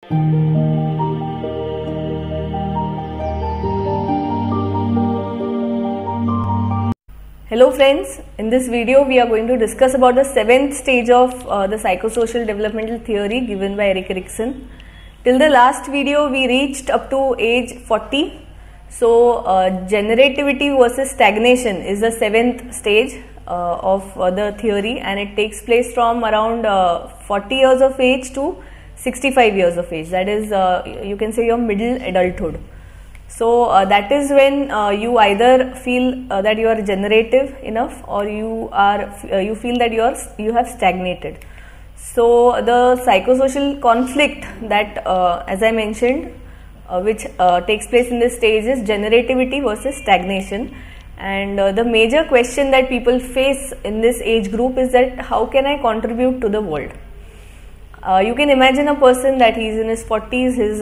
Hello friends, in this video we are going to discuss about the 7th stage of the psychosocial developmental theory given by Erik Erikson. Till the last video we reached up to age 40. So generativity versus stagnation is the 7th stage of the theory, and it takes place from around 40 years of age to 65 years of age. That is, you can say, your middle adulthood. So that is when you either feel that you are generative enough, or you feel that you have stagnated. So the psychosocial conflict that, as I mentioned, which takes place in this stage is generativity versus stagnation. And the major question that people face in this age group is that how can I contribute to the world? You can imagine a person that he is in his 40s, his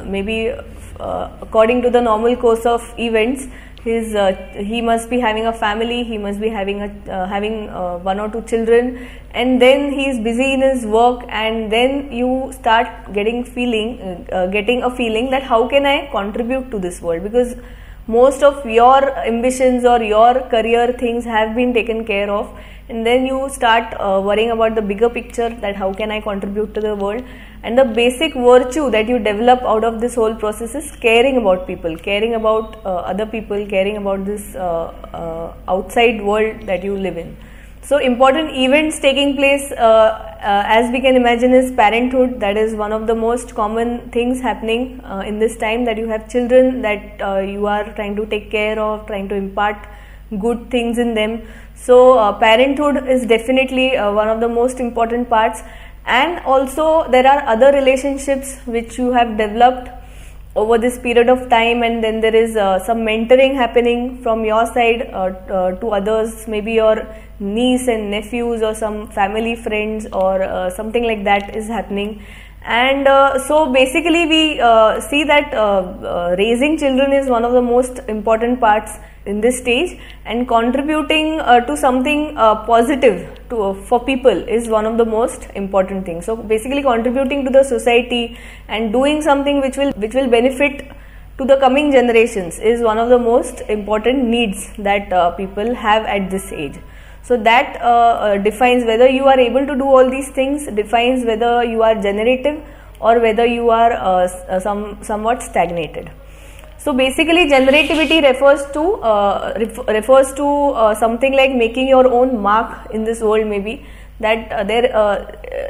maybe according to the normal course of events, he must be having a family, he must be having one or two children, and then he is busy in his work, and then you start getting a feeling that how can I contribute to this world, because most of your ambitions or your career things have been taken care of, and then you start worrying about the bigger picture, that how can I contribute to the world. And the basic virtue that you develop out of this whole process is caring about people, caring about other people, caring about this outside world that you live in. So important events taking place, as we can imagine, is parenthood. That is one of the most common things happening in this time, that you have children that you are trying to take care of, trying to impart good things in them. So parenthood is definitely one of the most important parts. And also there are other relationships which you have developed over this period of time, and then there is some mentoring happening from your side to others, maybe your niece and nephews or some family friends or something like that is happening. And so basically we see that raising children is one of the most important parts in this stage, and contributing to something positive for people is one of the most important things. So basically contributing to the society and doing something which will benefit to the coming generations is one of the most important needs that people have at this age. So that defines whether you are able to do all these things, defines whether you are generative or whether you are somewhat stagnated. So basically generativity refers to something like making your own mark in this world, maybe that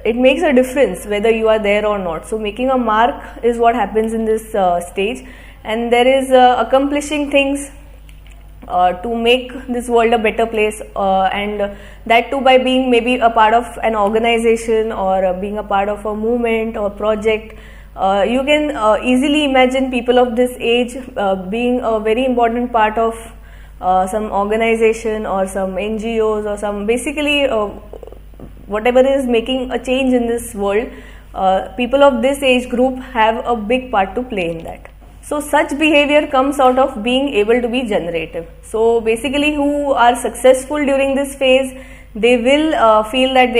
it makes a difference whether you are there or not. So making a mark is what happens in this stage, and there is accomplishing things to make this world a better place, and that too by being maybe a part of an organization or being a part of a movement or project. You can easily imagine people of this age being a very important part of some organization or some NGOs or some basically whatever is making a change in this world. People of this age group have a big part to play in that. So such behavior comes out of being able to be generative. So basically who are successful during this phase, they will feel that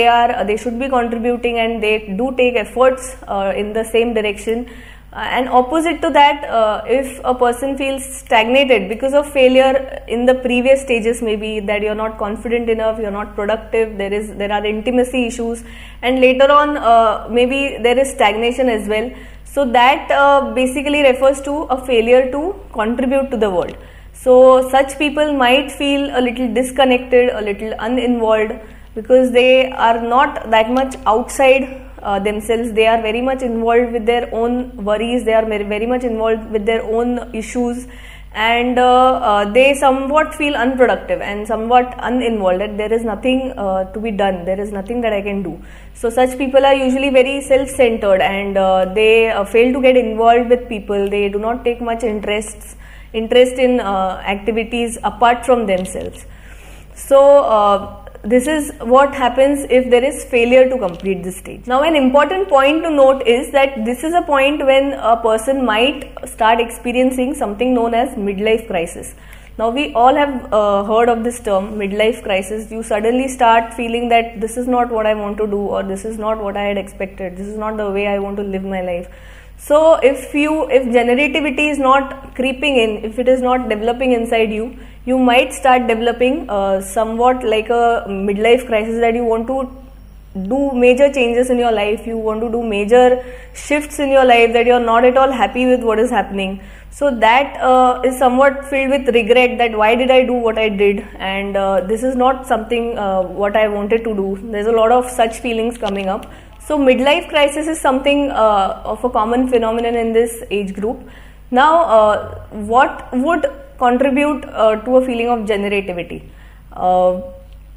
they should be contributing, and they do take efforts in the same direction. And opposite to that, if a person feels stagnated because of failure in the previous stages, maybe that you're not confident enough, you're not productive, there are intimacy issues, and later on maybe there is stagnation as well. So that basically refers to a failure to contribute to the world. So such people might feel a little disconnected, a little uninvolved, because they are not that much outside themselves. They are very much involved with their own worries, they are very much involved with their own issues, and they somewhat feel unproductive and somewhat uninvolved, that there is nothing to be done, there is nothing that I can do. So such people are usually very self-centered, and they fail to get involved with people. They do not take much interest in activities apart from themselves. So this is what happens if there is failure to complete this stage. Now an important point to note is that this is a point when a person might start experiencing something known as midlife crisis. Now we all have heard of this term, midlife crisis. You suddenly start feeling that this is not what I want to do, or this is not what I had expected, this is not the way I want to live my life. So if generativity is not creeping in, if it is not developing inside you, you might start developing somewhat like a midlife crisis, that you want to do major changes in your life, you want to do major shifts in your life, that you are not at all happy with what is happening. So that is somewhat filled with regret, that why did I do what I did, and this is not something what I wanted to do. There's a lot of such feelings coming up. So midlife crisis is something of a common phenomenon in this age group. Now what would contribute to a feeling of generativity?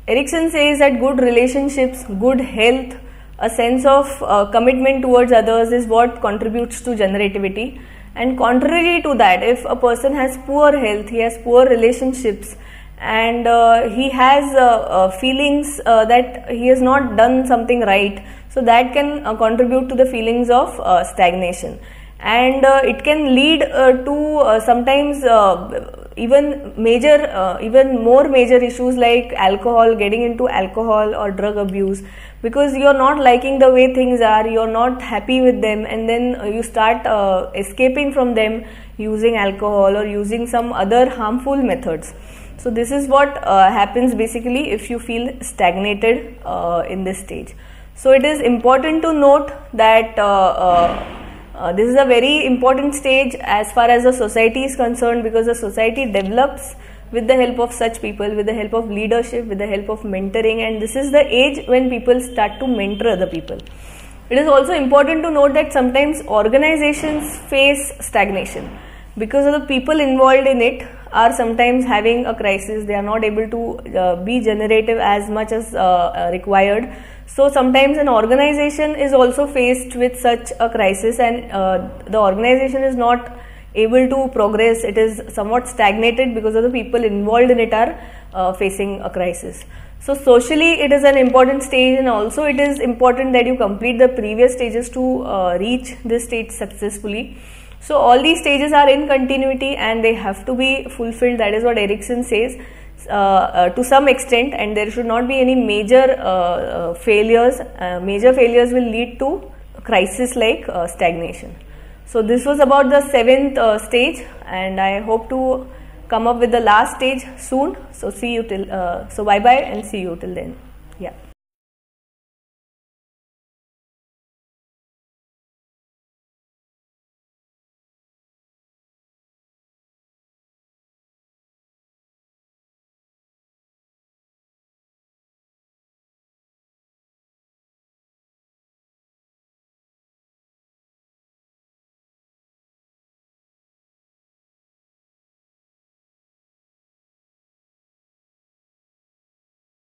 Erikson says that good relationships, good health, a sense of commitment towards others is what contributes to generativity. And contrary to that, if a person has poor health, he has poor relationships, and he has feelings that he has not done something right, so that can contribute to the feelings of stagnation. And it can lead to sometimes even more major issues like alcohol, getting into alcohol or drug abuse, because you are not liking the way things are, you are not happy with them, and then you start escaping from them using alcohol or using some other harmful methods. So this is what happens basically if you feel stagnated in this stage. So it is important to note that this is a very important stage as far as the society is concerned, because the society develops with the help of such people, with the help of leadership, with the help of mentoring, and this is the age when people start to mentor other people. It is also important to note that sometimes organizations face stagnation because of the people involved in it are sometimes having a crisis. They are not able to be generative as much as required. So sometimes an organization is also faced with such a crisis, and the organization is not able to progress. It is somewhat stagnated because of the people involved in it are facing a crisis. So socially it is an important stage, and also it is important that you complete the previous stages to reach this stage successfully. So all these stages are in continuity and they have to be fulfilled. That is what Erikson says to some extent, and there should not be any major failures. Major failures will lead to crisis like stagnation. So this was about the 7th stage, and I hope to come up with the last stage soon. So see you till so bye bye and see you till then. Yeah.